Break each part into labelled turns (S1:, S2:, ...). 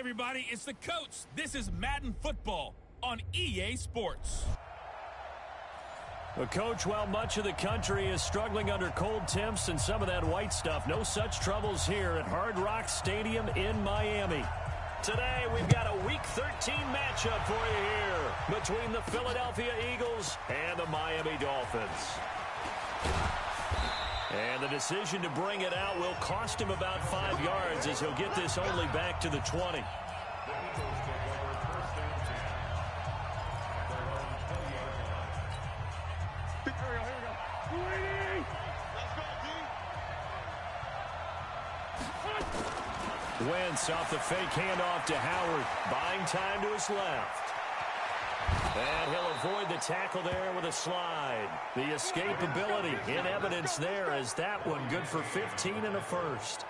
S1: everybody, it's the coach. This is Madden Football on EA Sports.
S2: Well, Coach, while much of the country is struggling under cold temps and some of that white stuff, no such troubles here at Hard Rock Stadium in Miami. Today, we've got a Week 13 matchup for you here between the Philadelphia Eagles and the Miami Dolphins. And the decision to bring it out will cost him about 5 yards as he'll get this only back to the 20. Wentz off the fake handoff to Howard, buying time to his left. And he'll avoid the tackle there with a slide. The escapability in evidence there as that one good for 15 and a first.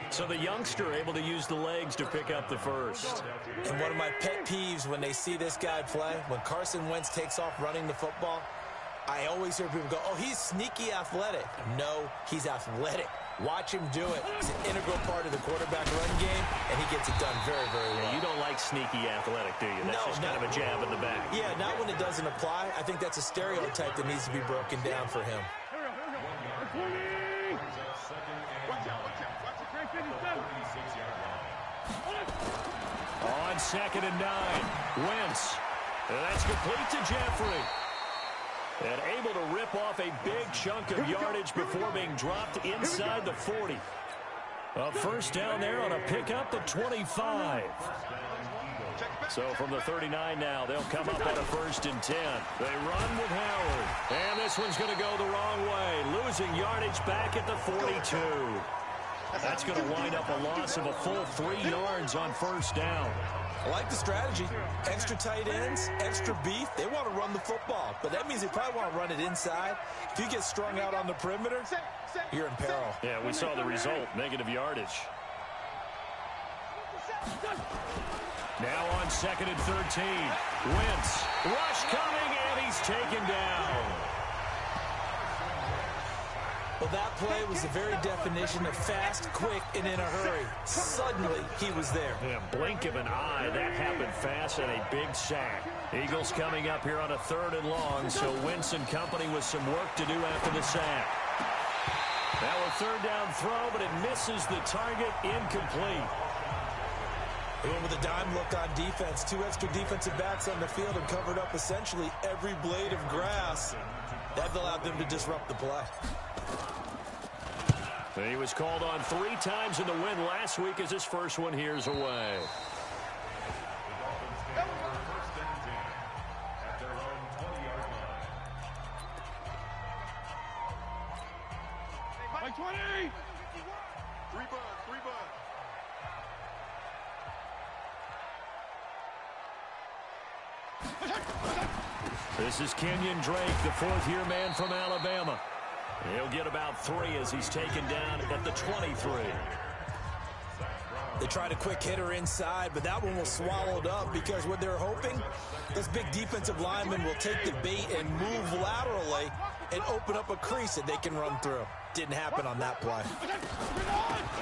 S2: So the youngster able to use the legs to pick up the first.
S3: And one of my pet peeves when they see this guy play, when Carson Wentz takes off running the football, I always hear people go, oh, he's sneaky athletic. No, he's athletic. Watch him do it. He's an integral part of the quarterback run game, and he gets it done very, very well.
S2: Yeah, you don't like sneaky athletic, do you? That's just kind of a jab in the back.
S3: Yeah, not when it doesn't apply. I think that's a stereotype that needs to be broken down for him.
S2: On 2nd and 9, Wentz. And that's complete to Jeffrey. And able to rip off a big chunk of yardage before being dropped inside the 40. A first down there on a pickup at 25. So from the 39 now, they'll come up on a 1st and 10. They run with Howard. And this one's going to go the wrong way, losing yardage back at the 42. That's going to wind up a loss of a full 3 yards on 1st down.
S3: I like the strategy. Extra tight ends, extra beef. They want to run the football, but that means they probably want to run it inside. If you get strung out on the perimeter, you're in peril.
S2: Yeah, we saw the result, negative yardage. Now on 2nd and 13, Wentz. Rush coming, and he's taken down.
S3: Well, that play was the very definition of fast, quick, and in a hurry. Suddenly, he was there.
S2: Yeah, blink of an eye. That happened fast and a big sack. Eagles coming up here on a 3rd and long, so Wentz and company with some work to do after the sack. Now a 3rd down throw, but it misses the target, incomplete.
S3: They went with a dime look on defense. 2 extra defensive backs on the field and covered up essentially every blade of grass. That allowed them to disrupt the play.
S2: He was called on 3 times in the win last week as his first one here's away.
S1: By 20!
S4: 3 bud.
S2: This is Kenyon Drake, the 4th-year man from Alabama. He'll get about 3 as he's taken down at the 23.
S3: They tried a quick hitter inside, but that one was swallowed up because what they're hoping, this big defensive lineman will take the bait and move laterally and open up a crease that they can run through. Didn't happen on that play.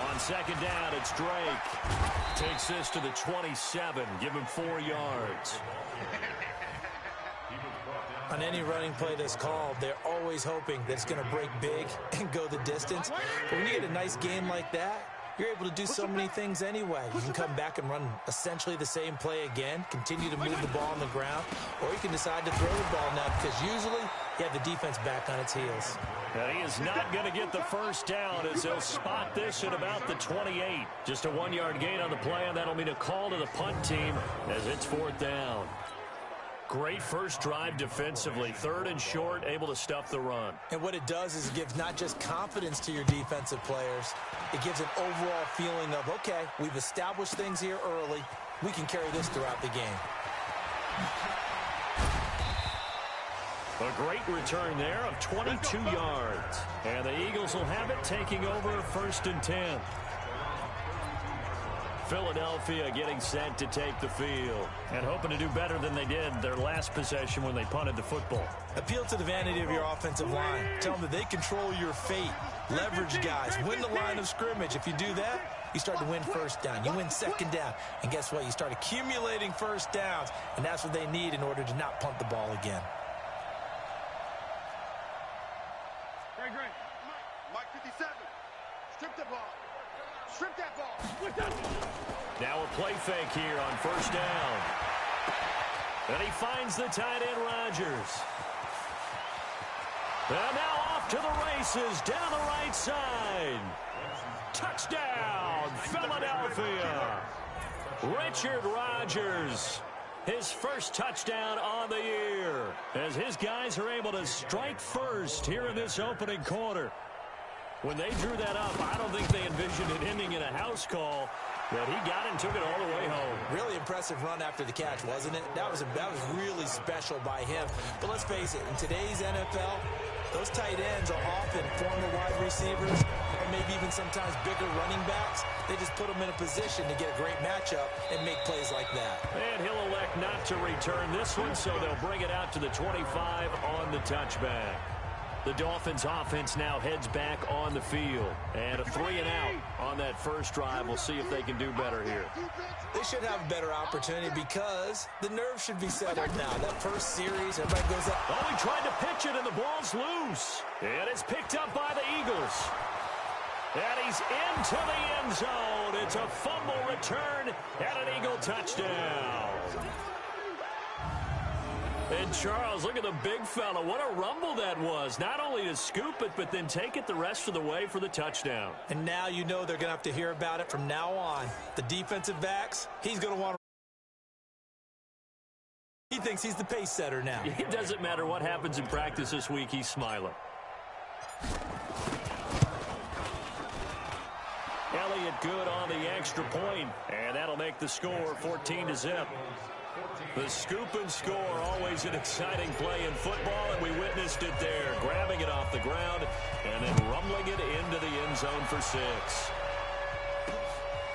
S2: On 2nd down, it's Drake. Takes this to the 27, give him 4 yards.
S3: On any running play that's called, they're always hoping that it's going to break big and go the distance. But when you get a nice game like that, you're able to do so many things anyway. You can come back and run essentially the same play again, continue to move the ball on the ground, or you can decide to throw the ball now because usually you have the defense back on its heels.
S2: And he is not going to get the first down as they'll spot this at about the 28. Just a 1-yard gain on the play, and that'll mean a call to the punt team as it's 4th down. Great first drive defensively. 3rd and short, able to stuff the run.
S3: And what it does is it gives not just confidence to your defensive players, it gives an overall feeling of, okay, we've established things here early. We can carry this throughout the game.
S2: A great return there of 22 yards. And the Eagles will have it taking over 1st and 10. Philadelphia getting set to take the field and hoping to do better than they did their last possession when they punted the football.
S3: Appeal to the vanity of your offensive line. Tell them that they control your fate. Leverage guys. Win the line of scrimmage. If you do that, you start to win first down. You win second down. And guess what? You start accumulating first downs. And that's what they need in order to not punt the ball again.
S4: Great. Mike 57. Strip the ball. Strip that ball.
S2: Now a play fake here on first down. And he finds the tight end, Rodgers. And now off to the races down the right side. Touchdown, Philadelphia. Richard Rodgers, his first touchdown on the year, as his guys are able to strike first here in this opening quarter. When they drew that up, I don't think they envisioned it ending in a house call, but he got it and took it all the way home.
S3: Really impressive run after the catch, wasn't it? That was really special by him. But let's face it, in today's NFL, those tight ends are often former wide receivers or maybe even sometimes bigger running backs. They just put them in a position to get a great matchup and make plays like that.
S2: And he'll elect not to return this one, so they'll bring it out to the 25 on the touchback. The Dolphins offense now heads back on the field. And a 3-and-out on that first drive. We'll see if they can do better here.
S3: They should have a better opportunity because the nerves should be settled now. That first series, everybody goes up.
S2: Oh, he tried to pitch it, and the ball's loose. And it's picked up by the Eagles. And he's into the end zone. It's a fumble return and an Eagle touchdown. And Charles, look at the big fella. What a rumble that was. Not only to scoop it, but then take it the rest of the way for the touchdown.
S3: And now you know they're going to have to hear about it from now on. The defensive backs, he's going to want to. He thinks he's the pace setter now.
S2: It doesn't matter what happens in practice this week. He's smiling. Elliott good on the extra point, and that'll make the score 14-0. The scoop and score, always an exciting play in football, and we witnessed it there, grabbing it off the ground and then rumbling it into the end zone for 6.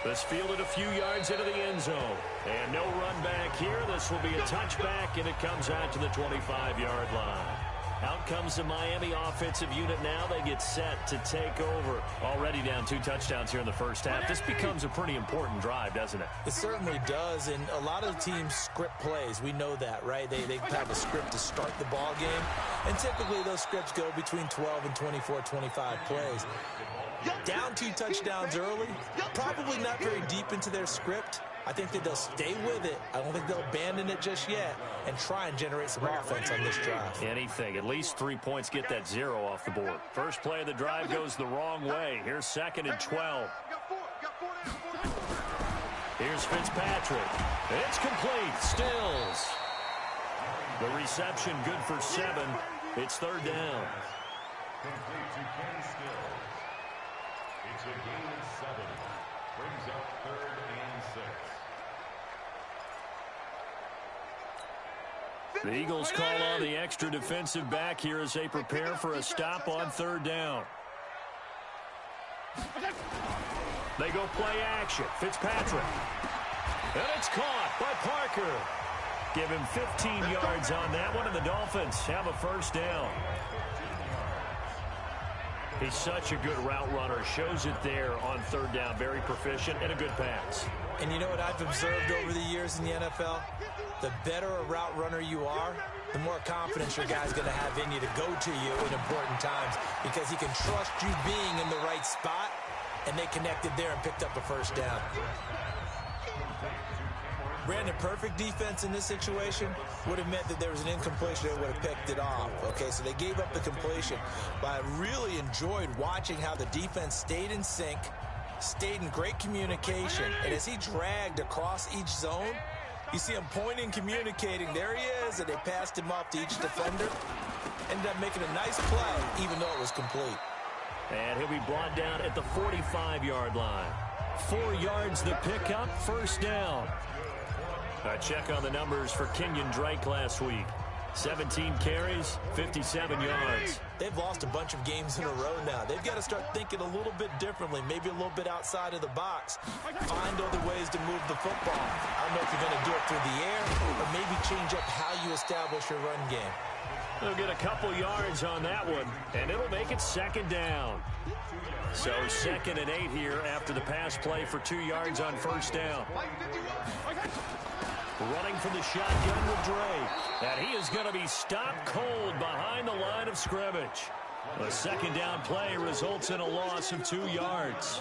S2: This fielded a few yards into the end zone, and no run back here. This will be a touchback, and it comes out to the 25-yard line. Out comes the Miami offensive unit now. They get set to take over. Already down 2 touchdowns here in the first half. This becomes a pretty important drive, doesn't it?
S3: It certainly does, and a lot of the teams script plays. We know that, right? They have a script to start the ball game, and typically those scripts go between 12 and 24, 25 plays. Down 2 touchdowns early, probably not very deep into their script. I think that they'll stay with it. I don't think they'll abandon it just yet and try and generate some offense on this drive.
S2: Anything. At least 3 points, get that 0 off the board. First play of the drive goes the wrong way. Here's 2nd and 12. Here's Fitzpatrick. It's complete. Stills. The reception good for 7. It's 3rd down.
S5: Complete to Ken Stills. It's a gain of 7. Brings up 3rd and 6.
S2: The Eagles call on the extra defensive back here as they prepare for a stop on 3rd down. They go play action. Fitzpatrick. And it's caught by Parker. Give him 15 yards on that one, and the Dolphins have a first down. He's such a good route runner. Shows it there on 3rd down. Very proficient and a good pass.
S3: And you know what I've observed over the years in the NFL? The better a route runner you are, the more confidence your guy's going to have in you to go to you in important times because he can trust you being in the right spot, and they connected there and picked up a first down. Brandon, perfect defense in this situation would have meant that there was an incompletion that would have picked it off. Okay, so they gave up the completion. But I really enjoyed watching how the defense stayed in sync, stayed in great communication, and as he dragged across each zone, you see him pointing, communicating. There he is, and they passed him off to each defender. Ended up making a nice play, even though it was complete.
S2: And he'll be brought down at the 45-yard line. 4 yards the pickup, first down. A check on the numbers for Kenyon Drake last week. 17 carries, 57 yards.
S3: They've lost a bunch of games in a row now. They've got to start thinking a little bit differently, maybe a little bit outside of the box. Find other ways to move the football. I don't know if you're going to do it through the air or maybe change up how you establish your run game.
S2: They'll get a couple yards on that one, and it'll make it second down. So 2nd and 8 here after the pass play for 2 yards on first down. Running from the shotgun with Drake. And he is going to be stopped cold behind the line of scrimmage. A second down play results in a loss of 2 yards.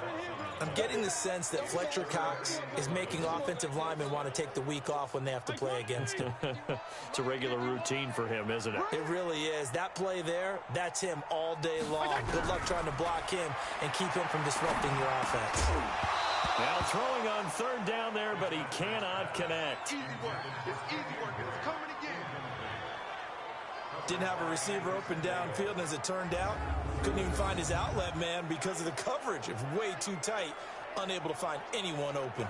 S3: I'm getting the sense that Fletcher Cox is making offensive linemen want to take the week off when they have to play against him.
S2: It's a regular routine for him, isn't it?
S3: It really is. That play there, that's him all day long. Good luck trying to block him and keep him from disrupting your offense.
S2: Now throwing on 3rd down there, but he cannot connect.
S4: Easy work. It's easy work. It's coming again.
S3: Didn't have a receiver open downfield, and as it turned out, couldn't even find his outlet man because of the coverage. It was way too tight, unable to find anyone open.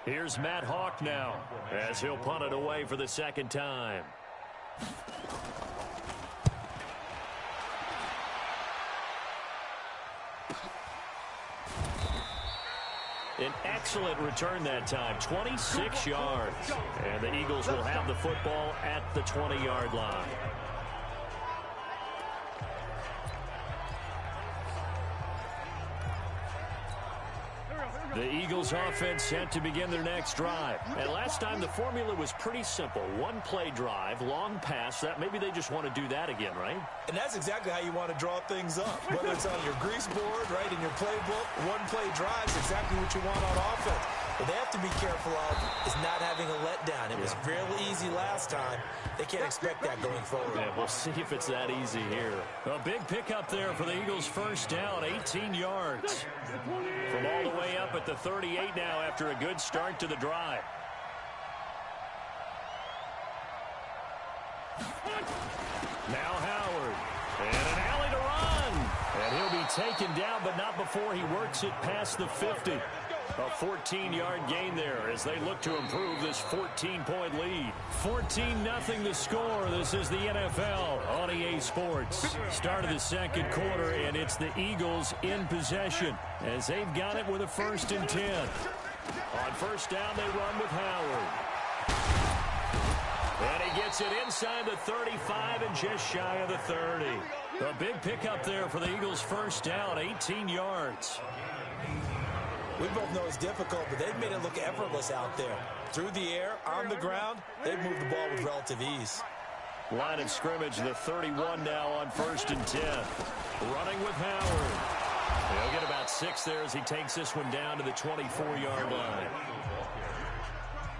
S2: Here's Matt Hawk now, as he'll punt it away for the 2nd time. An excellent return that time, 26 yards. And the Eagles will have the football at the 20-yard line. The Eagles offense set to begin their next drive. And last time the formula was pretty simple. 1-play drive, long pass. That maybe they just want to do that again, right?
S3: And that's exactly how you want to draw things up. Whether it's on your grease board, right, in your playbook, 1-play drive is exactly what you want on offense. What they have to be careful of is not having a letdown. It was fairly easy last time. They can't expect that going forward.
S2: Yeah, we'll see if it's that easy here. A big pickup there for the Eagles' first down, 18 yards. From all the way up at the 38 now after a good start to the drive. Now Howard. And an alley to run. And he'll be taken down, but not before he works it past the 50. A 14-yard gain there as they look to improve this 14-point lead. 14-0 the score. This is the NFL on EA Sports. Start of the 2nd quarter, and it's the Eagles in possession as they've got it with a 1st and 10. On first down, they run with Howard. And he gets it inside the 35 and just shy of the 30. A big pickup there for the Eagles' first down, 18 yards.
S3: We both know it's difficult, but they've made it look effortless out there. Through the air, on the ground, they've moved the ball with relative ease.
S2: Line of scrimmage, the 31 now on 1st and 10. Running with Howard. He'll get about 6 there as he takes this one down to the 24-yard line.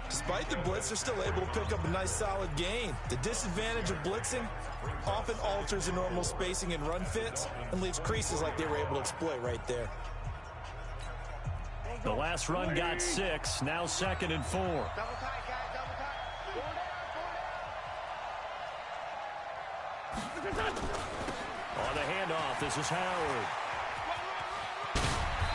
S3: Despite the blitz, they're still able to pick up a nice solid gain. The disadvantage of blitzing often alters the normal spacing and run fits and leaves creases like they were able to exploit right there.
S2: The last run got 6, now 2nd and 4.
S4: Double tight, guys, double tight.
S2: On the handoff, this is Howard.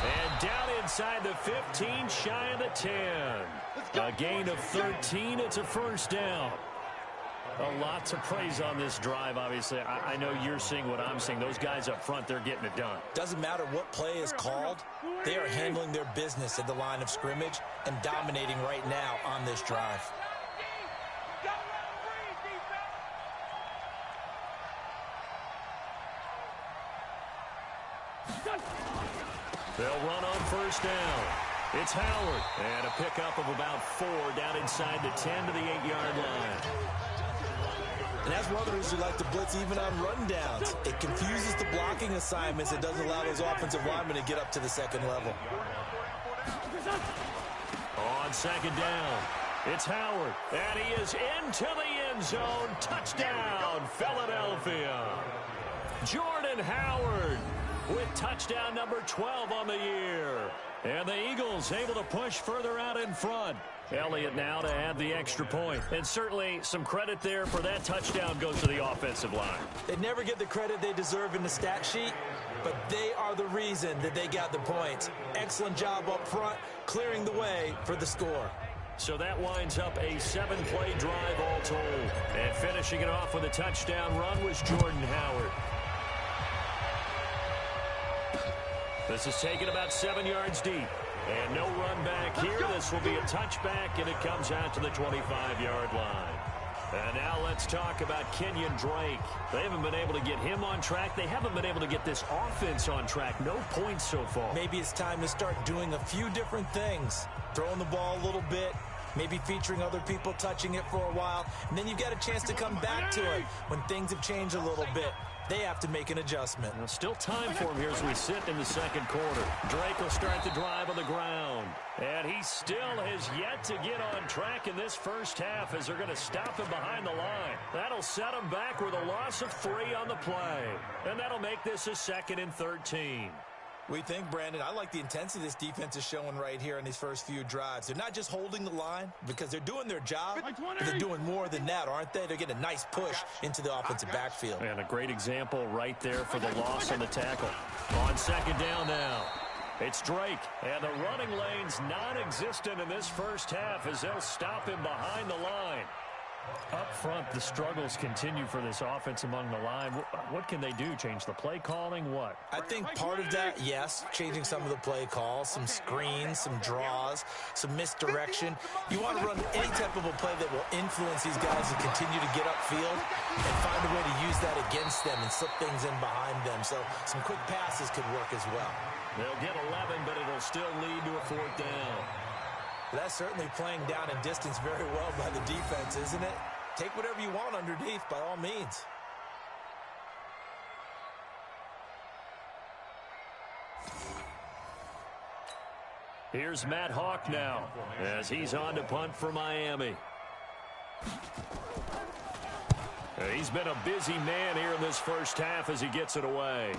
S2: And down inside the 15, shy of the 10. A gain of 13, it's a first down. A lot to praise on this drive, obviously. I know you're seeing what I'm seeing. Those guys up front, they're getting it done.
S3: Doesn't matter what play is called. They are handling their business at the line of scrimmage and dominating right now on this drive.
S2: They'll run on first down. It's Howard. And a pickup of about 4 down inside the 10 to the 8-yard line.
S3: And that's one of the reasons we like to blitz even on run downs. It confuses the blocking assignments. It doesn't allow those offensive linemen to get up to the 2nd level.
S2: On 2nd down, it's Howard. And he is into the end zone. Touchdown, Philadelphia. Jordan Howard with touchdown number 12 on the year. And the Eagles able to push further out in front. Elliott now to add the extra point. And certainly some credit there for that touchdown goes to the offensive line.
S3: They never get the credit they deserve in the stat sheet, but they are the reason that they got the points. Excellent job up front, clearing the way for the score.
S2: So that winds up a 7-play drive all told. And finishing it off with a touchdown run was Jordan Howard. This is taken about 7 yards deep. And no run back here. This will be a touchback, and it comes out to the 25-yard line. And now let's talk about Kenyon Drake. They haven't been able to get him on track. They haven't been able to get this offense on track. No points so far.
S3: Maybe it's time to start doing a few different things. Throwing the ball a little bit, maybe featuring other people touching it for a while, and then you've got a chance to come back to it when things have changed a little bit. They have to make an adjustment.
S2: Well, still time for him here as we sit in the second quarter. Drake will start the drive on the ground. And he still has yet to get on track in this first half as they're going to stop him behind the line. That'll set him back with a loss of 3 on the play. And that'll make this a 2nd and 13.
S3: We think, Brandon, I like the intensity this defense is showing right here in these first few drives. They're not just holding the line because they're doing their job, but they're doing more than that, aren't they? They're getting a nice push into the offensive backfield.
S2: And a great example right there for the loss on the tackle. On 2nd down now, it's Drake. And the running lane's non-existent in this first half as they'll stop him behind the line. Up front, the struggles continue for this offense among the line. What can they do? Change the play calling? What?
S3: I think part of that, yes, changing some of the play calls, some screens, some draws, some misdirection. You want to run any type of a play that will influence these guys to continue to get upfield and find a way to use that against them and slip things in behind them. So some quick passes could work as well.
S2: They'll get 11, but it'll still lead to a 4th down.
S3: That's certainly playing down in distance very well by the defense, isn't it? Take whatever you want underneath, by all means.
S2: Here's Matt Hawk now as he's on to punt for Miami. He's been a busy man here in this first half as he gets it away.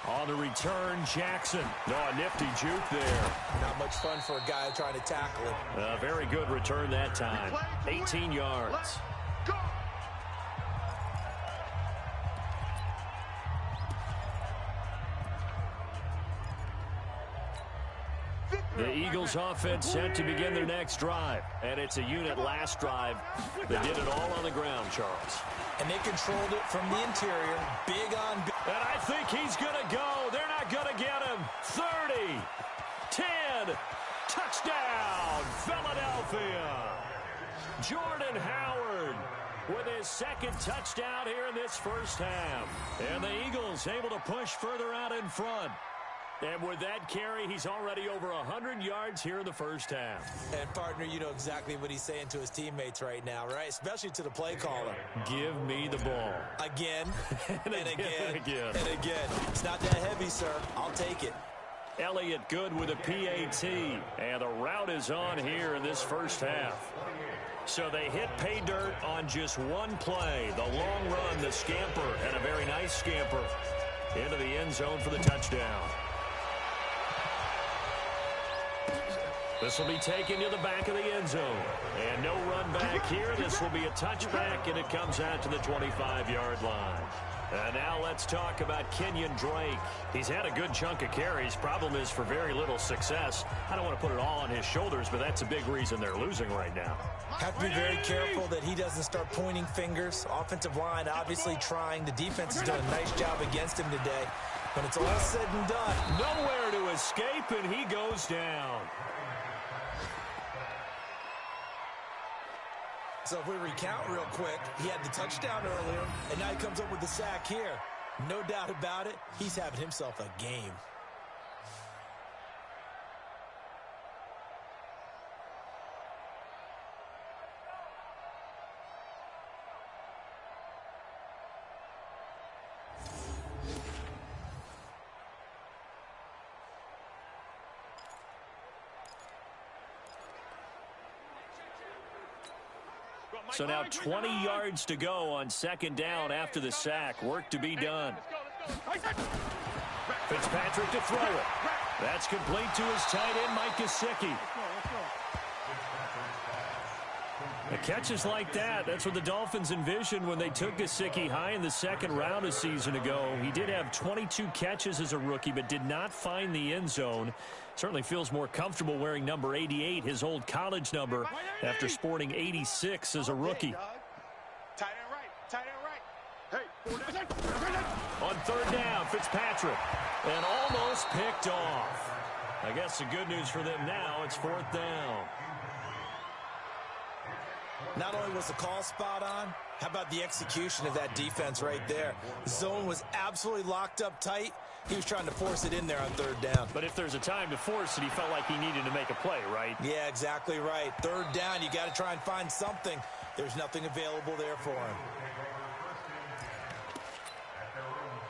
S2: On the return, Jackson. Oh, a nifty juke there.
S3: Not much fun for a guy trying to tackle it.
S2: A very good return that time. 18 yards. The Eagles offense set to begin their next drive. And it's a unit last drive that did it all on the ground, Charles.
S3: And they controlled it from the interior. Big on big.
S2: And I think he's going to go. They're not going to get him. 30, 10, touchdown, Philadelphia. Jordan Howard with his 2nd touchdown here in this first half. And the Eagles able to push further out in front. And with that carry, he's already over 100 yards here in the first half.
S3: And, partner, you know exactly what he's saying to his teammates right now, right? Especially to the play caller.
S2: Give me the ball.
S3: Again, and again,
S2: and again.
S3: and again. It's not that heavy, sir. I'll take it.
S2: Elliott good with a PAT. And the route is on here in this first half. So they hit pay dirt on just one play. The long run, the scamper, and a very nice scamper into the end zone for the touchdown. This will be taken to the back of the end zone. And no run back here. This will be a touchback, and it comes out to the 25-yard line. And now let's talk about Kenyon Drake. He's had a good chunk of carries. Problem is for very little success. I don't want to put it all on his shoulders, but that's a big reason they're losing right now.
S3: Have to be very careful that he doesn't start pointing fingers. Offensive line obviously trying. The defense has done a nice job against him today. When it's all said and done,
S2: nowhere to escape, and he goes down.
S3: So if we recount real quick, he had the touchdown earlier, and now he comes up with the sack here. No doubt about it, he's having himself a game.
S2: So now 20 yards to go on 2nd down after the sack. Work to be done. Fitzpatrick to throw it. That's complete to his tight end, Mike Gesicki. The catches like that, that's what the Dolphins envisioned when they took Gesicki high in the second round a season ago. He did have 22 catches as a rookie, but did not find the end zone. Certainly feels more comfortable wearing number 88, his old college number, after sporting 86 as a rookie.
S4: Tight end right. Tight end right. Hey.
S2: On third down, Fitzpatrick. And almost picked off. I guess the good news for them now, it's fourth down.
S3: Not only was the call spot on, how about the execution of that defense right there? The zone was absolutely locked up tight. He was trying to force it in there on third down.
S2: But if there's a time to force it, he felt like he needed to make a play, right?
S3: Yeah, exactly right. Third down, you got to try and find something. There's nothing available there for him.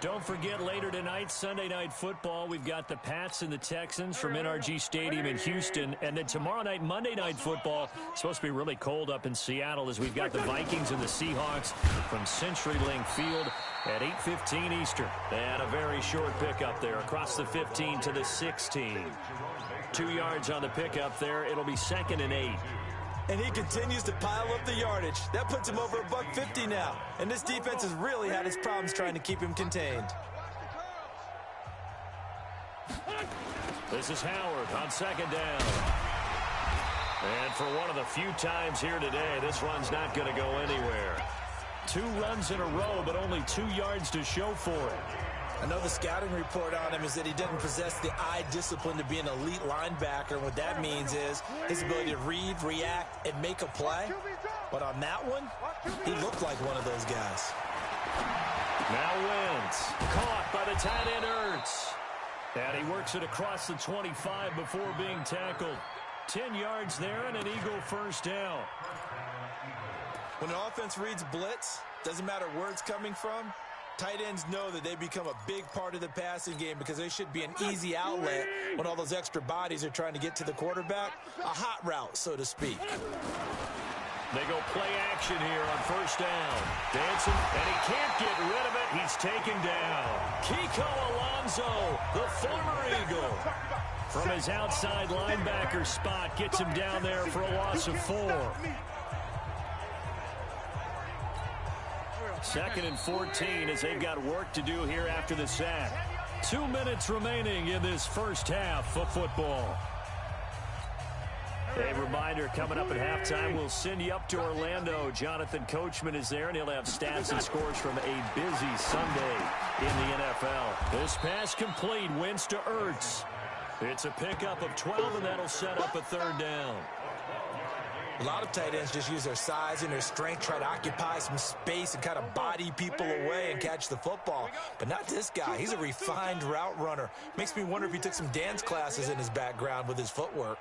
S2: Don't forget, later tonight, Sunday Night Football, we've got the Pats and the Texans from NRG Stadium in Houston. And then tomorrow night, Monday Night Football, it's supposed to be really cold up in Seattle as we've got the Vikings and the Seahawks from CenturyLink Field at 8:15 Eastern. And a very short pickup there across the 15 to the 16. 2 yards on the pickup there. It'll be 2nd and 8.
S3: And he continues to pile up the yardage. That puts him over $150 now. And this defense has really had its problems trying to keep him contained.
S2: This is Howard on 2nd down. And for one of the few times here today, this run's not going to go anywhere. 2 runs in a row, but only 2 yards to show for it.
S3: I know the scouting report on him is that he doesn't possess the eye discipline to be an elite linebacker. And what that means is his ability to read, react, and make a play. But on that one, he looked like one of those guys.
S2: Now Wentz, caught by the tight end Ertz. And he works it across the 25 before being tackled. 10 yards there and an Eagle first down.
S3: When an offense reads blitz, doesn't matter where it's coming from, tight ends know that they become a big part of the passing game because they should be an easy outlet when all those extra bodies are trying to get to the quarterback. A hot route, so to speak.
S2: They go play action here on first down. Dancing, and he can't get rid of it. He's taken down. Kiko Alonso, the former Eagle, from his outside linebacker spot, gets him down there for a loss of 4. 2nd and 14 as they've got work to do here after the sack. 2 minutes remaining in this first half of football. A reminder, coming up at halftime, we'll send you up to Orlando. Jonathan Coachman is there, and he'll have stats and scores from a busy Sunday in the NFL. This pass complete, Wentz to Ertz. It's a pickup of 12, and that'll set up a 3rd down.
S3: A lot of tight ends just use their size and their strength, try to occupy some space and kind of body people away and catch the football. But not this guy. He's a refined route runner. Makes me wonder if he took some dance classes in his background with his footwork.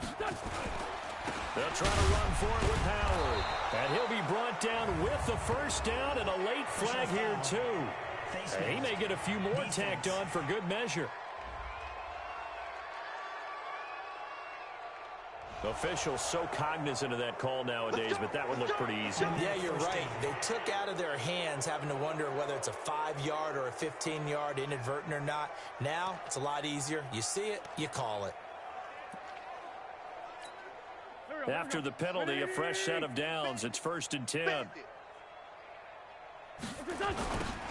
S2: They'll try to run for it with Howard. And he'll be brought down with the first down and a late flag here, too. And he may get a few more tacked on for good measure. Officials so cognizant of that call nowadays, but that would look pretty easy.
S3: Yeah, you're right. They took out of their hands having to wonder whether it's a 5-yard or a 15-yard inadvertent or not. Now, it's a lot easier. You see it, you call it.
S2: After the penalty, a fresh set of downs. It's 1st and 10.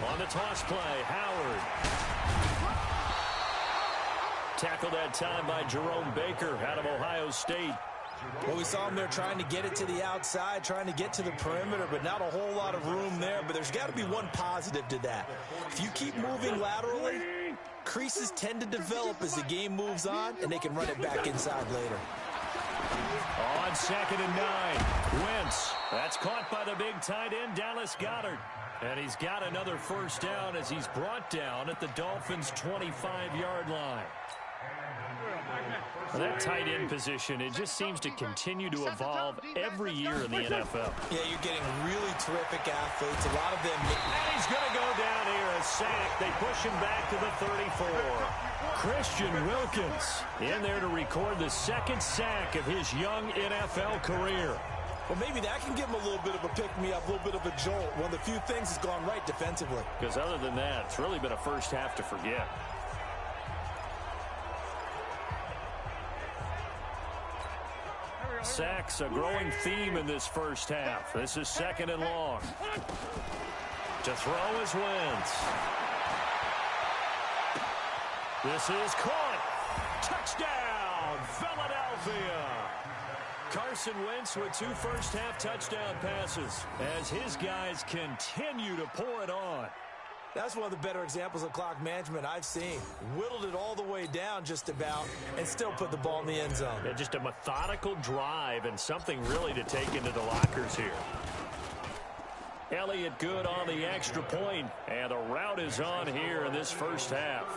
S2: On the toss play, Howard. Tackled that time by Jerome Baker out of Ohio State.
S3: Well, we saw him there trying to get it to the outside, trying to get to the perimeter, but not a whole lot of room there. But there's got to be one positive to that. If you keep moving laterally, creases tend to develop as the game moves on, and they can run it back inside later.
S2: On 2nd and 9, Wentz. That's caught by the big tight end, Dallas Goedert. And he's got another first down as he's brought down at the Dolphins' 25-yard line. Well, that tight end position, it just seems to continue to evolve every year in the NFL.
S3: Yeah, you're getting really terrific athletes. A lot of them.
S2: And he's going to go down here, a sack. They push him back to the 34. Christian Wilkins in there to record the 2nd sack of his young NFL career.
S3: Well, maybe that can give them a little bit of a pick-me-up, a little bit of a jolt. One of the few things that's gone right defensively.
S2: Because other than that, it's really been a first half to forget. Sacks, a growing theme in this first half. This is 2nd and long. To throw is Wentz. This is caught. Touchdown, Philadelphia. Carson Wentz with 2 first-half touchdown passes as his guys continue to pour it on.
S3: That's one of the better examples of clock management I've seen. Whittled it all the way down just about and still put the ball in the end zone.
S2: Yeah, just a methodical drive and something really to take into the lockers here. Elliott good on the extra point, and the route is on here in this first half.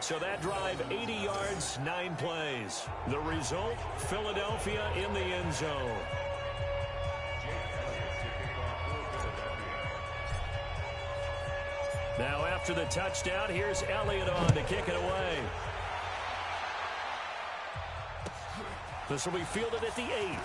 S2: So that drive, 80 yards, 9 plays. The result, Philadelphia in the end zone. Now after the touchdown, here's Elliott on to kick it away. This will be fielded at the 8.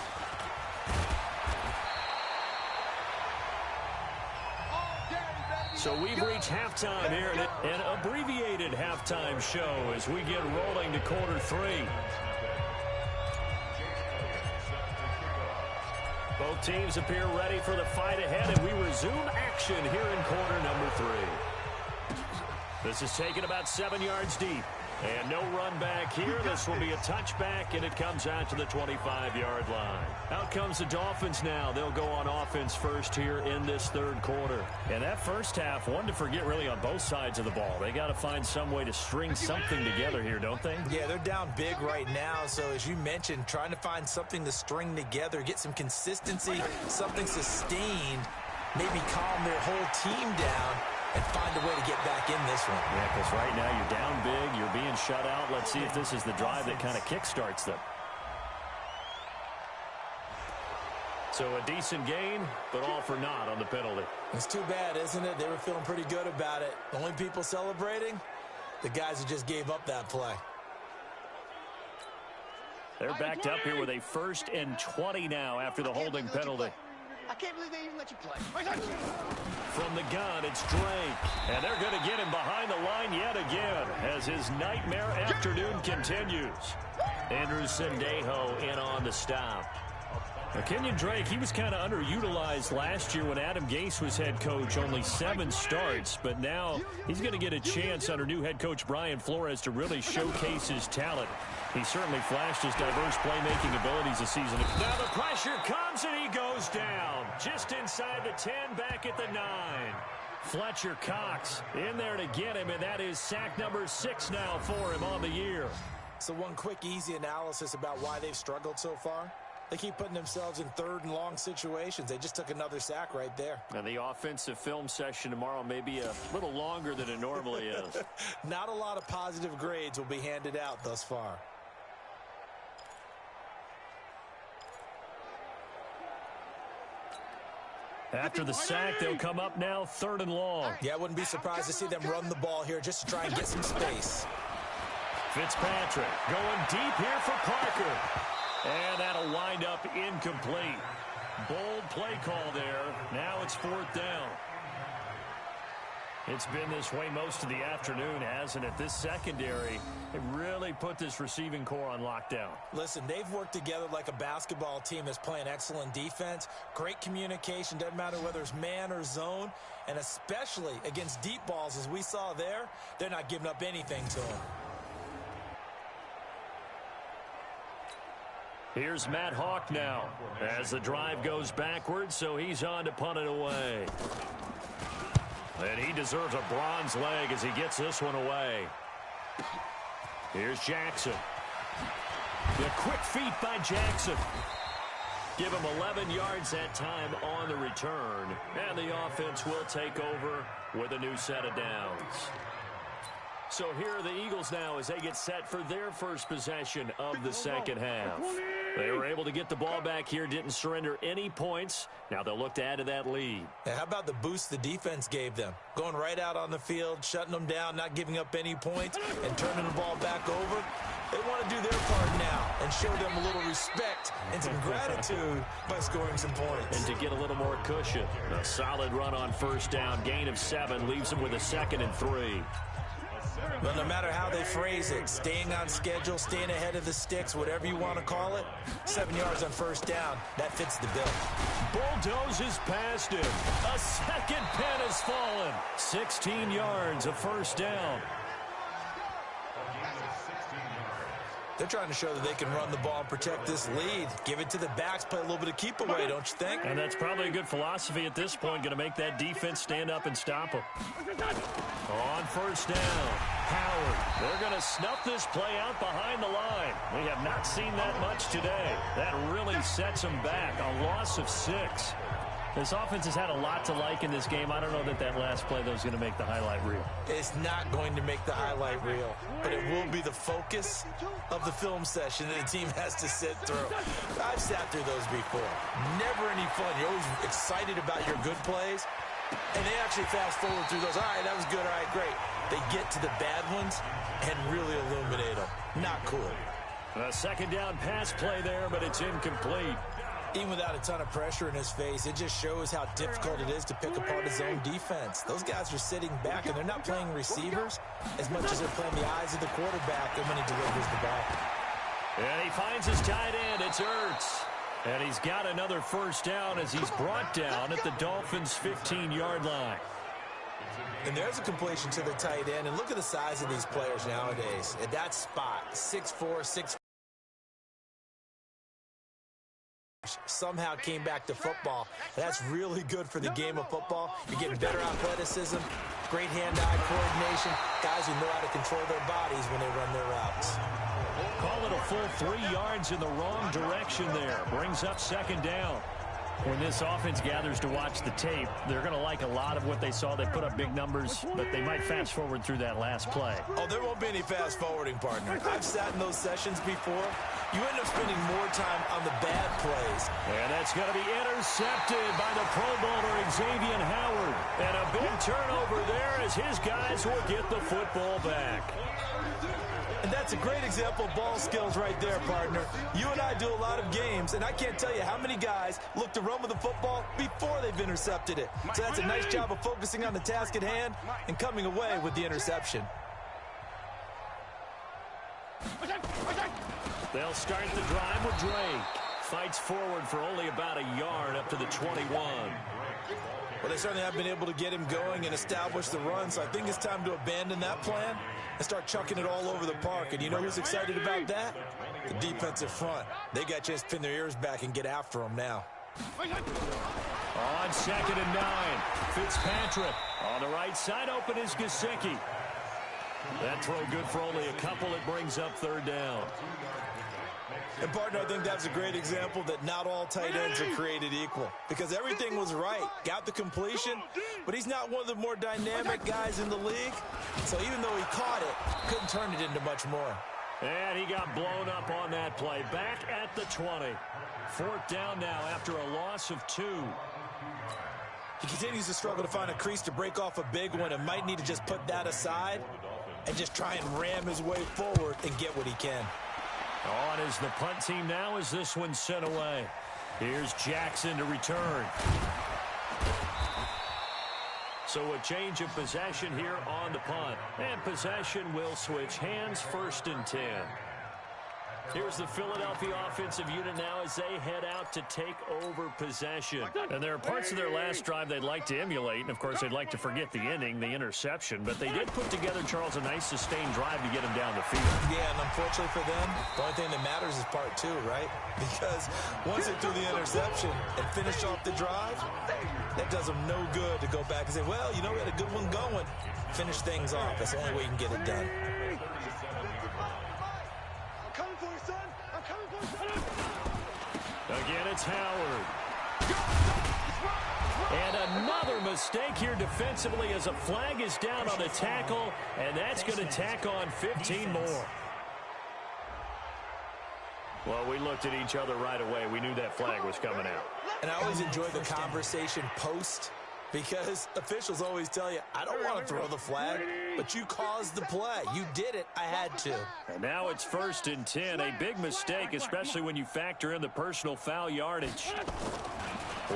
S2: So we've reached halftime here, an abbreviated halftime show as we get rolling to quarter 3. Both teams appear ready for the fight ahead, and we resume action here in quarter number 3. This is taken about 7 yards deep. And no run back here. This will be a touchback, and it comes out to the 25-yard line. Out comes the Dolphins now. They'll go on offense first here in this third quarter. And that first half, one to forget really on both sides of the ball. They got to find some way to string something together here, don't they?
S3: Yeah, they're down big right now. So as you mentioned, trying to find something to string together, get some consistency, something sustained, maybe calm their whole team down and find a way to get back in this one.
S2: Yeah, because right now you're down big, you're being shut out. Let's see if this is the drive that kind of kickstarts them. So a decent gain, but all for naught on the penalty.
S3: It's too bad, isn't it? They were feeling pretty good about it. The only people celebrating, the guys who just gave up that play.
S2: They're backed up here with a 1st and 20 now after the holding penalty.
S4: I can't believe they even let you play.
S2: From the gun, it's Drake. And they're going to get him behind the line yet again as his nightmare afternoon continues. Andrew Sendejo in on the stop. Now, Kenyon Drake, he was kind of underutilized last year when Adam Gase was head coach. Only 7 starts, but now he's going to get a chance under new head coach Brian Flores to really showcase his talent. He certainly flashed his diverse playmaking abilities this season. Now the pressure comes and he goes down. Just inside the 10, back at the 9. Fletcher Cox in there to get him, and that is sack number 6 now for him on the year.
S3: So one quick, easy analysis about why they've struggled so far. They keep putting themselves in 3rd and long situations. They just took another sack right there.
S2: And the offensive film session tomorrow may be a little longer than it normally is.
S3: Not a lot of positive grades will be handed out thus far.
S2: After the sack, they'll come up now 3rd and long.
S3: Yeah, I wouldn't be surprised to see them run the ball here just to try and get some space.
S2: Fitzpatrick going deep here for Parker. And that'll wind up incomplete. Bold play call there. Now it's 4th down. It's been this way most of the afternoon, hasn't it? This secondary, it really put this receiving core on lockdown.
S3: Listen, they've worked together like a basketball team that's playing excellent defense. Great communication, doesn't matter whether it's man or zone. And especially against deep balls, as we saw there, they're not giving up anything to them.
S2: Here's Matt Hawk now as the drive goes backwards, so he's on to punt it away. And he deserves a bronze leg as he gets this one away. Here's Jackson. The quick feet by Jackson. Give him 11 yards that time on the return. And the offense will take over with a new set of downs. So here are the Eagles now as they get set for their first possession of the second half. They were able to get the ball back here, didn't surrender any points. Now they'll look to add to that lead.
S3: Now, how about the boost the defense gave them? Going right out on the field, shutting them down, not giving up any points, and turning the ball back over. They want to do their part now and show them a little respect and some gratitude by scoring some points.
S2: And to get a little more cushion. A solid run on first down. Gain of 7 leaves them with a 2nd and 3.
S3: Well, no matter how they phrase it, staying on schedule, staying ahead of the sticks, whatever you want to call it, 7 yards on first down, that fits the bill.
S2: Bulldozes past him. A second pen has fallen. 16 yards, a first down.
S3: They're trying to show that they can run the ball and protect this lead. Give it to the backs, play a little bit of keep away, don't you think?
S2: And that's probably a good philosophy at this point, going to make that defense stand up and stop them. On first down, Howard. They're going to snuff this play out behind the line. We have not seen that much today. That really sets them back. A loss of 6. This offense has had a lot to like in this game. I don't know that that last play, though, is going to make the highlight reel.
S3: It's not going to make the highlight reel, but it will be the focus of the film session that the team has to sit through. I've sat through those before. Never any fun. You're always excited about your good plays, and they actually fast forward through those. All right, that was good. All right, great. They get to the bad ones and really illuminate them. Not cool.
S2: A second down pass play there, but it's incomplete.
S3: Even without a ton of pressure in his face, it just shows how difficult it is to pick apart his own defense. Those guys are sitting back, and they're not playing receivers as much as they're playing the eyes of the quarterback and when he delivers the ball.
S2: And he finds his tight end. It's Ertz. And he's got another first down as he's brought down at the Dolphins' 15-yard line.
S3: And there's a completion to the tight end. And look at the size of these players nowadays. At that spot, 6'4", 6'5". Somehow came back to football. That's really good for the game of football. You're getting better athleticism, great hand-eye coordination, guys who know how to control their bodies when they run their routes.
S2: Call it a full 3 yards in the wrong direction there. Brings up second down. When this offense gathers to watch the tape, they're going to like a lot of what they saw. They put up big numbers, but they might fast forward through that last play.
S3: Oh, there won't be any fast forwarding, partner. I've sat in those sessions before. You end up spending more time on the bad plays.
S2: And that's going to be intercepted by the Pro Bowler Xavier Howard. And a big turnover there as his guys will get the football back.
S3: And that's a great example of ball skills right there, partner. You and I do a lot of games, and I can't tell you how many guys look to run with the football before they've intercepted it. So that's a nice job of focusing on the task at hand and coming away with the interception.
S2: They'll start the drive with Drake. Fights forward for only about a yard up to the 21.
S3: Well, they certainly have been able to get him going and establish the run, so I think it's time to abandon that plan and start chucking it all over the park. And you know who's excited about that? The defensive front. They got a chance to pin their ears back and get after him now.
S2: On 2nd and 9, Fitzpatrick. On the right side, open is Gesicki. That throw good for only a couple. It brings up 3rd down.
S3: And, partner, I think that's a great example that not all tight ends are created equal, because everything was right. Got the completion, but he's not one of the more dynamic guys in the league. So even though he caught it, couldn't turn it into much more.
S2: And he got blown up on that play. Back at the 20. 4th down now after a loss of 2.
S3: He continues to struggle to find a crease to break off a big one and might need to just put that aside and just try and ram his way forward and get what he can.
S2: On is the punt team now as this one's sent away. Here's Jackson to return. So a change of possession here on the punt. And possession will switch hands, 1st and 10. Here's the Philadelphia offensive unit now as they head out to take over possession. And there are parts of their last drive they'd like to emulate. And, of course, they'd like to forget the inning, the interception. But they did put together, Charles, a nice sustained drive to get them down the field.
S3: Yeah, and unfortunately for them, the only thing that matters is part 2, right? Because once they threw the interception and finished off the drive, that does them no good to go back and say, well, you know, we had a good one going. Finish things off. That's the only way you can get it done.
S2: Again, it's Howard. And another mistake here defensively as a flag is down on the tackle, and that's going to tack on 15 more. Well, we looked at each other right away. We knew that flag was coming out.
S3: And I always enjoy the conversation post, because officials always tell you, I don't want to throw the flag, but you caused the play. You did it. I had to.
S2: And now it's 1st and 10. A big mistake, especially when you factor in the personal foul yardage.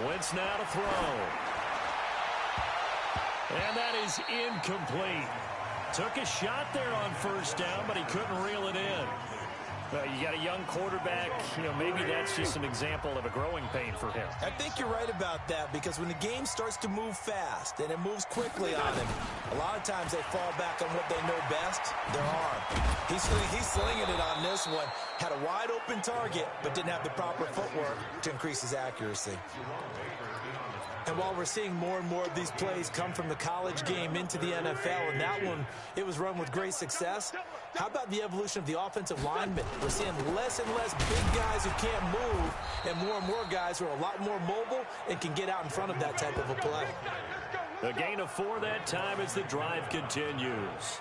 S2: Wentz now to throw. And that is incomplete. Took a shot there on 1st down, but he couldn't reel it in. Well, you got a young quarterback. Maybe that's just an example of a growing pain for him.
S3: I think you're right about that, because when the game starts to move fast and it moves quickly on him, a lot of times they fall back on what they know best, their arm. He's slinging it on this one. Had a wide open target, but didn't have the proper footwork to increase his accuracy. And while we're seeing more and more of these plays come from the college game into the NFL, and that one, it was run with great success, how about the evolution of the offensive linemen? We're seeing less and less big guys who can't move, and more guys who are a lot more mobile and can get out in front of that type of a play.
S2: A gain of 4 that time as the drive continues.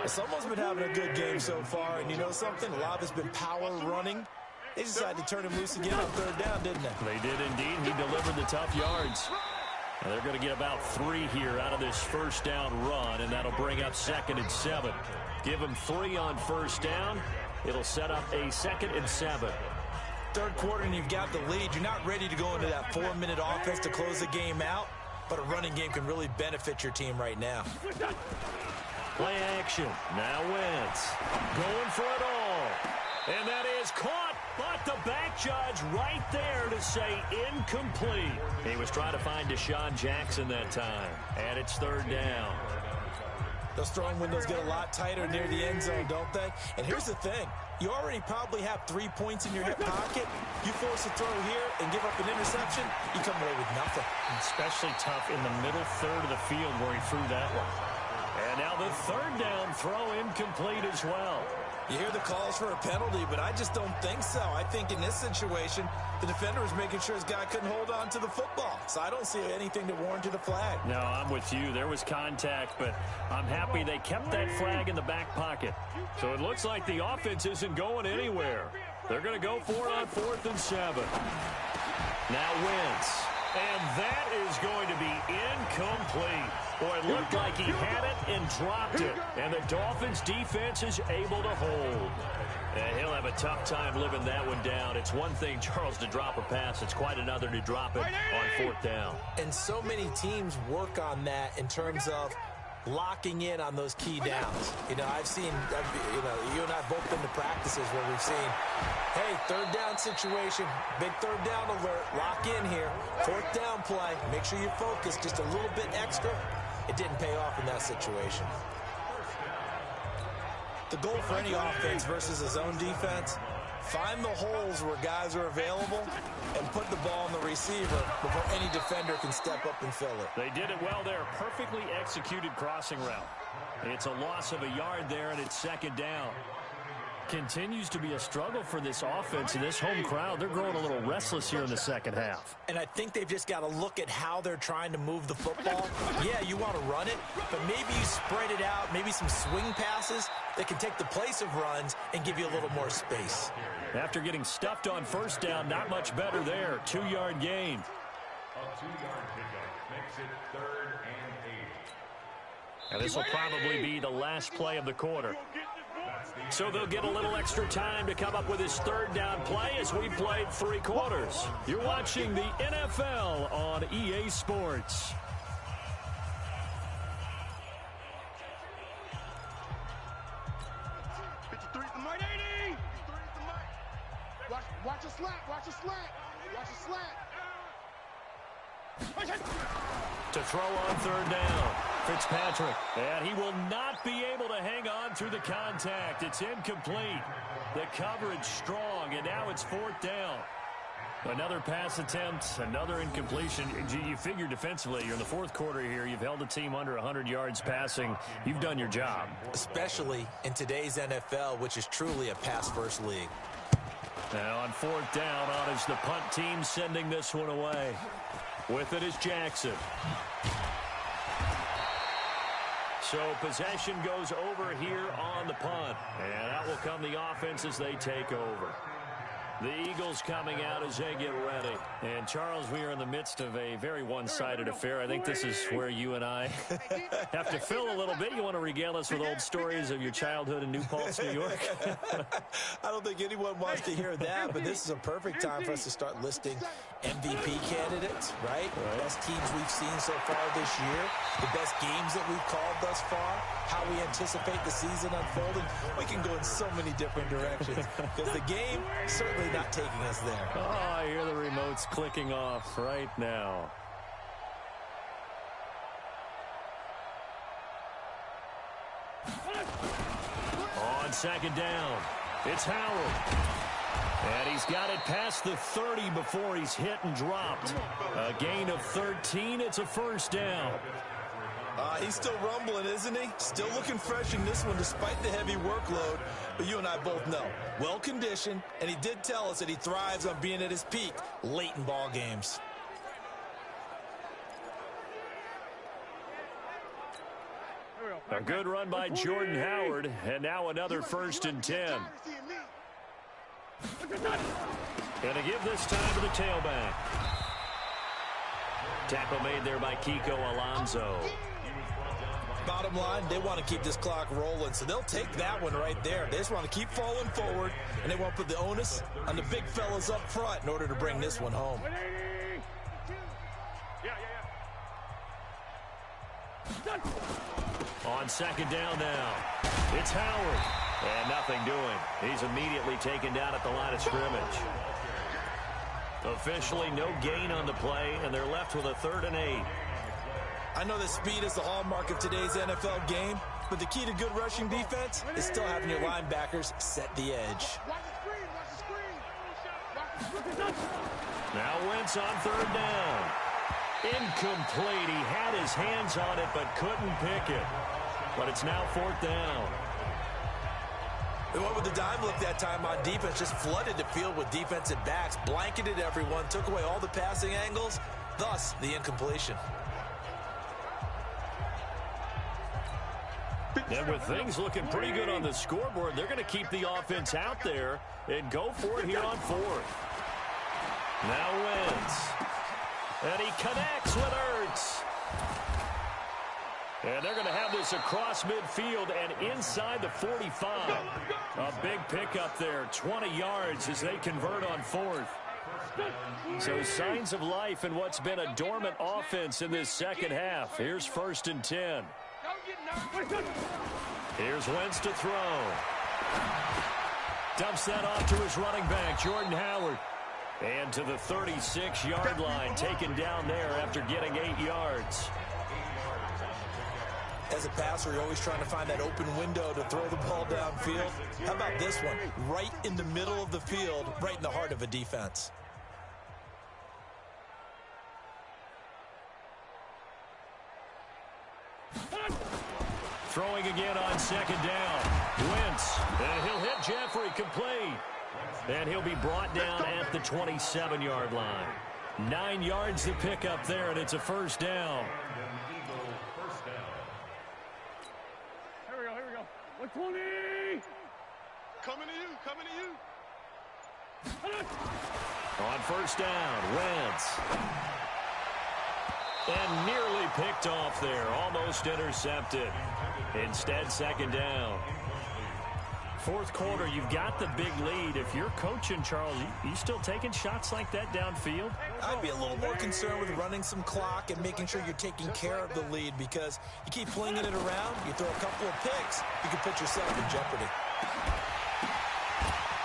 S3: Someone's been having a good game so far, and you know something? A lot of it's been power running. They decided to turn him loose again on 3rd down, didn't they?
S2: They did indeed. He delivered the tough yards. Now they're going to get about 3 here out of this 1st down run, and that'll bring up 2nd and 7. Give him 3 on 1st down. It'll set up a 2nd and 7.
S3: 3rd quarter, and you've got the lead. You're not ready to go into that 4-minute offense to close the game out, but a running game can really benefit your team right now.
S2: Play action. Now Wentz going for it all. And that is caught, but the back judge right there to say incomplete. He was trying to find Deshaun Jackson that time. And it's 3rd down.
S3: Those throwing windows get a lot tighter near the end zone, don't they? And here's the thing. You already probably have 3 points in your hip pocket. You force a throw here and give up an interception, you come away with nothing.
S2: Especially tough in the middle third of the field where he threw that one. And now the 3rd down throw incomplete as well.
S3: You hear the calls for a penalty, but I just don't think so. I think in this situation, the defender was making sure his guy couldn't hold on to the football. So I don't see anything to warrant the flag.
S2: No, I'm with you. There was contact, but I'm happy they kept that flag in the back pocket. So it looks like the offense isn't going anywhere. They're going to go for it on 4th and 7. Now Wentz. And that is going to be incomplete. Boy, it looked like he had it and dropped it. And the Dolphins' defense is able to hold. And he'll have a tough time living that one down. It's one thing, Charles, to drop a pass. It's quite another to drop it on 4th down.
S3: And so many teams work on that in terms of locking in on those key downs. I've seen, you and I have both been to practices where we've seen, hey, 3rd down situation, big 3rd down alert, lock in here, 4th down play, make sure you focus just a little bit extra. It didn't pay off in that situation. The goal for any offense versus a zone defense, find the holes where guys are available and put the ball on the receiver before any defender can step up and fill it.
S2: They did it well there. Perfectly executed crossing route. It's a loss of a yard there, and it's 2nd down. Continues to be a struggle for this offense and this home crowd. They're growing a little restless here in the 2nd half.
S3: And I think they've just got to look at how they're trying to move the football. Yeah, you want to run it, but maybe you spread it out, maybe some swing passes that can take the place of runs and give you a little more space.
S2: After getting stuffed on 1st down, not much better there. 2-yard gain.
S5: A 2-yard pickup makes it 3rd and 8.
S2: And this will probably be the last play of the quarter. So they'll get a little extra time to come up with his 3rd down play as we played 3 quarters. You're watching the NFL on EA Sports.
S4: Watch a slant, watch a slant, watch a slant.
S2: To throw on 3rd down, Fitzpatrick. And he will not be able to hang on through the contact. It's incomplete. The coverage strong, and now it's 4th down. Another pass attempt, another incompletion. You figure defensively, you're in the 4th quarter here. You've held the team under 100 yards passing. You've done your job.
S3: Especially in today's NFL, which is truly a pass-first league.
S2: Now on 4th down, on is the punt team sending this one away. With it is Jackson. So possession goes over here on the punt. And out will come the offense as they take over. The Eagles coming out as they get ready. And, Charles, we are in the midst of a very one-sided affair. I think this is where you and I have to fill a little bit. You want to regale us with old stories of your childhood in New Paltz, New York?
S3: I don't think anyone wants to hear that, but this is a perfect time for us to start listing MVP candidates, right? The best teams we've seen so far this year, the best games that we've called thus far, how we anticipate the season unfolding. We can go in so many different directions because the game certainly not taking us there.
S2: Oh, I hear the remotes clicking off right now. On second down, it's Howard. And he's got it past the 30 before he's hit and dropped. A gain of 13. It's a first down.
S3: He's still rumbling, isn't he? Still looking fresh in this one despite the heavy workload. But you and I both know, well-conditioned, and he did tell us that he thrives on being at his peak late in ball games.
S2: A good run by Jordan Howard, and now another 1st and 10. Gonna give this time to the tailback. Tackle made there by Kiko Alonso.
S3: Bottom line, they want to keep this clock rolling, so they'll take that one right there. They just want to keep falling forward, and they want to put the onus on the big fellas up front in order to bring this one home.
S2: On second down now, it's Howard, and nothing doing. He's immediately taken down at the line of scrimmage. Officially no gain on the play, and they're left with a 3rd and 8.
S3: I know that speed is the hallmark of today's NFL game, but the key to good rushing defense is still having your linebackers set the edge.
S2: Now Wentz on 3rd down. Incomplete. He had his hands on it but couldn't pick it. But it's now 4th down.
S3: They went with the dime look that time on defense, just flooded the field with defensive backs, blanketed everyone, took away all the passing angles, thus the incompletion.
S2: And with things looking pretty good on the scoreboard, they're going to keep the offense out there and go for it here on 4th. Now Wentz. And he connects with Ertz. And they're going to have this across midfield and inside the 45. A big pickup there, 20 yards as they convert on 4th. So signs of life in what's been a dormant offense in this second half. Here's 1st and 10. Here's Wentz to throw. Dumps that off to his running back, Jordan Howard. And to the 36-yard line, taken down there after getting 8 yards.
S3: As a passer, you're always trying to find that open window to throw the ball downfield. How about this one? Right in the middle of the field, right in the heart of a defense.
S2: Throwing again on second down. Wentz, and he'll hit Jeffrey complete. And he'll be brought down at the 27-yard line. 9 yards to pick up there, and it's a 1st down.
S4: Here we go. 120! Coming to you.
S2: On 1st down, Wentz. And nearly picked off there, almost intercepted. Instead, 2nd down. 4th quarter, you've got the big lead. If you're coaching, Charles, you still taking shots like that downfield?
S3: I'd be a little more concerned with running some clock and making sure you're taking care of the lead, because you keep flinging it around, you throw a couple of picks, you can put yourself in jeopardy.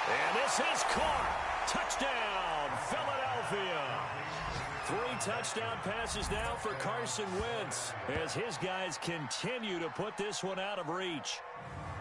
S2: And this is caught. Touchdown, Philadelphia. 3 touchdown passes now for Carson Wentz as his guys continue to put this one out of reach.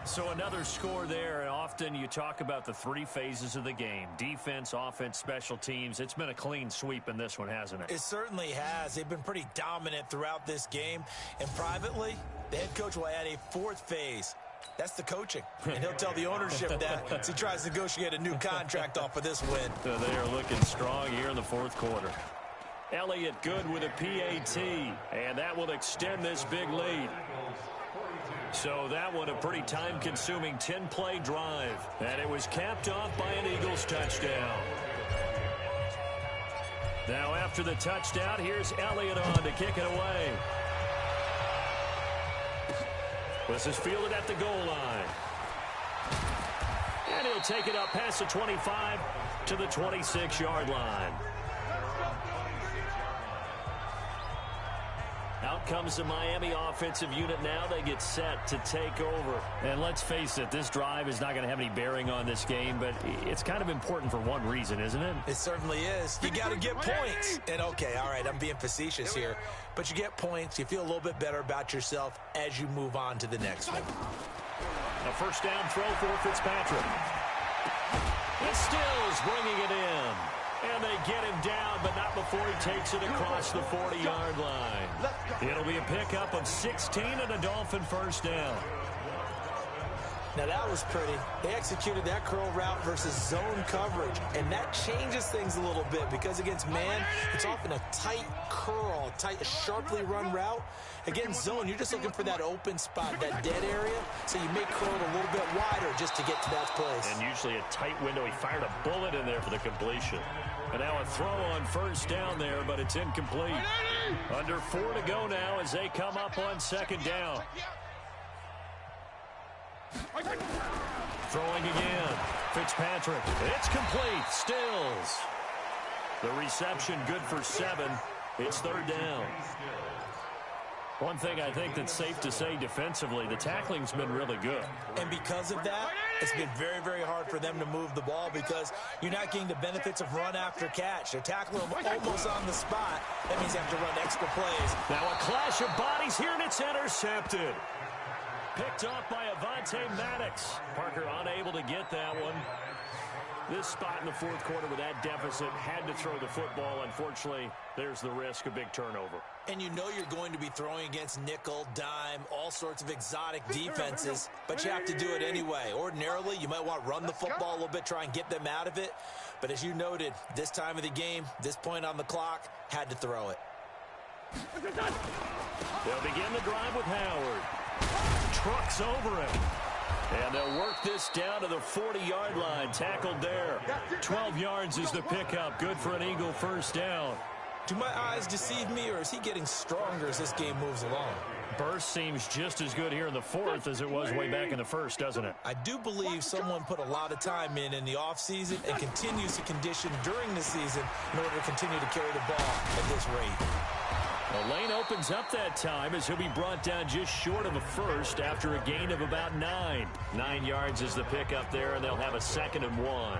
S2: So another score there, and often you talk about the 3 phases of the game. Defense, offense, special teams. It's been a clean sweep in this one, hasn't it?
S3: It certainly has. They've been pretty dominant throughout this game. And privately, the head coach will add a 4th phase. That's the coaching. And he'll tell the ownership that as he tries to negotiate a new contract off of this win.
S2: So they are looking strong here in the 4th quarter. Elliott good with a PAT, and that will extend this big lead. So that one a pretty time-consuming 10-play drive. And it was capped off by an Eagles touchdown. Now after the touchdown, here's Elliott on to kick it away. This is fielded at the goal line. And he'll take it up past the 25 to the 26-yard line. Out comes the Miami offensive unit now. They get set to take over.
S6: And let's face it, this drive is not going to have any bearing on this game, but it's kind of important for one reason, isn't it?
S3: It certainly is. You got to get points. And, okay, all right, I'm being facetious here. But you get points. You feel a little bit better about yourself as you move on to the next one.
S2: A first down throw for Fitzpatrick. It's Stills bringing it in. And they get him down, but not before he takes it across the 40-yard line. It'll be a pickup of 16 and a Dolphin first down.
S3: Now, that was pretty. They executed that curl route versus zone coverage, and that changes things a little bit because against man, it's often a tight curl, a sharply run route. Against zone, you're just looking for that open spot, that dead area, so you may curl it a little bit wider just to get to that place.
S2: And usually a tight window. He fired a bullet in there for the completion. And now a throw on first down there, but it's incomplete. Under 4 to go now as they come up on second down. Throwing again. Fitzpatrick. It's complete. Stills. The reception good for 7. It's third down. One thing I think that's safe to say defensively, the tackling's been really good.
S3: And because of that, it's been very, very hard for them to move the ball because you're not getting the benefits of run after catch. They're tackling them almost on the spot. That means you have to run extra plays.
S2: Now a clash of bodies here, and it's intercepted. Picked off by Avonte Maddox. Parker unable to get that one. This spot in the fourth quarter with that deficit, had to throw the football. Unfortunately, there's the risk of big turnover.
S3: And you know you're going to be throwing against nickel, dime, all sorts of exotic defenses, but you have to do it anyway. Ordinarily, you might want to run the football a little bit, try and get them out of it. But as you noted, this time of the game, this point on the clock, had to throw it.
S2: They'll begin the drive with Howard. Trucks over him. And they'll work this down to the 40-yard line. Tackled there. 12 yards is the pickup. Good for an Eagle first down.
S3: Do my eyes deceive me, or is he getting stronger as this game moves along?
S6: Burst seems just as good here in the fourth as it was way back in the first, doesn't it?
S3: I do believe someone put a lot of time in the offseason and continues to condition during the season in order to continue to carry the ball at this rate.
S2: The lane opens up that time as he'll be brought down just short of a first after a gain of about 9. 9 yards is the pickup there, and they'll have a 2nd and 1.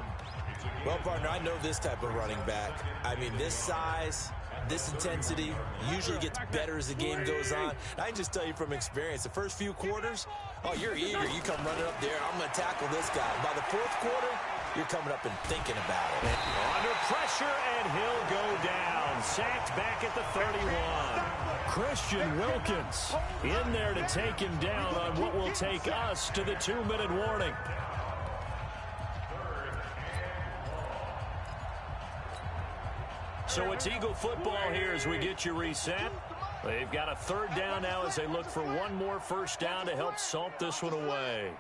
S3: Well, partner, I know this type of running back. I mean, this size, this intensity usually gets better as the game goes on. I can just tell you from experience, the first few quarters, oh, you're eager. You come running up there, I'm going to tackle this guy. By the fourth quarter, you're coming up and thinking about it.
S2: Under pressure, and he'll go down. Sacked back at the 31. Christian Wilkins in there to take him down on what will take us to the 2-minute warning. So it's Eagle football here as we get you reset. They've got a third down now as they look for one more first down to help salt this one away.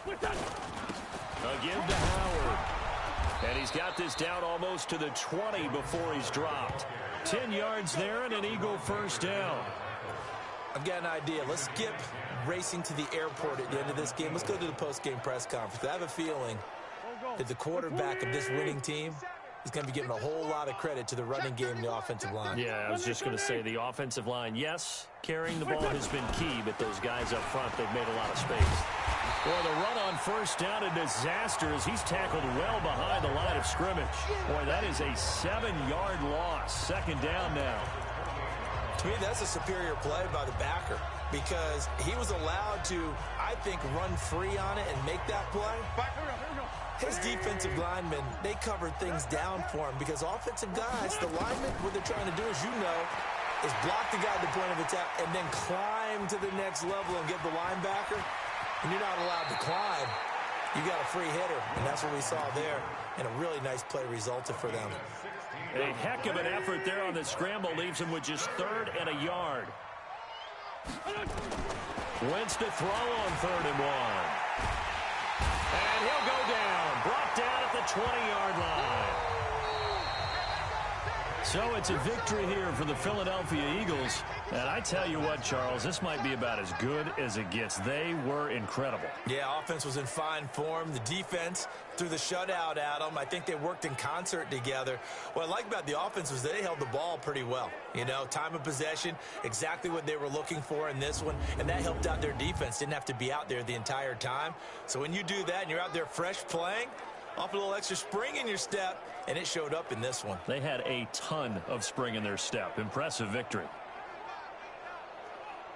S2: Again to Howard. And he's got this down almost to the 20 before he's dropped. 10 yards there and an Eagle first down.
S3: I've got an idea. Let's skip racing to the airport at the end of this game. Let's go to the post-game press conference. I have a feeling that the quarterback of this winning team is going to be giving a whole lot of credit to the running game and the offensive line.
S2: Yeah, I was just going to say the offensive line, yes, carrying the ball has been key, but those guys up front, they've made a lot of space. Boy, the run on first down, a disaster as he's tackled well behind the line of scrimmage. Boy, that is a 7-yard loss. Second down now.
S3: To me, that's a superior play by the backer because he was allowed to, I think, run free on it and make that play. His defensive linemen, they covered things down for him because offensive guys, the linemen, what they're trying to do, as you know, is block the guy at the point of attack and then climb to the next level and get the linebacker. And you're not allowed to climb. You got a free hitter, and that's what we saw there. And a really nice play resulted for them.
S2: A heck of an effort there on the scramble leaves him with just 3rd and a yard. Wentz to throw on 3rd and 1. And he'll go down. Brought down at the 20-yard line.
S6: So it's a victory here for the Philadelphia Eagles. And I tell you what, Charles, this might be about as good as it gets. They were incredible.
S3: Yeah, offense was in fine form. The defense threw the shutout at them. I think they worked in concert together. What I like about the offense was they held the ball pretty well. You know, time of possession, exactly what they were looking for in this one, and that helped out their defense. Didn't have to be out there the entire time. So when you do that and you're out there fresh playing, off a little extra spring in your step, and it showed up in this one.
S6: They had a ton of spring in their step. Impressive victory.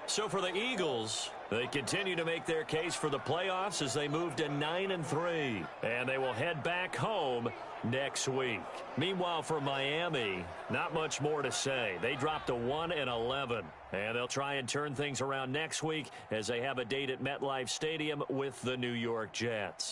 S2: So for the Eagles, they continue to make their case for the playoffs as they move to 9-3. And they will head back home next week. Meanwhile, for Miami, not much more to say. They dropped to 1-11. And they'll try and turn things around next week as they have a date at MetLife Stadium with the New York Jets.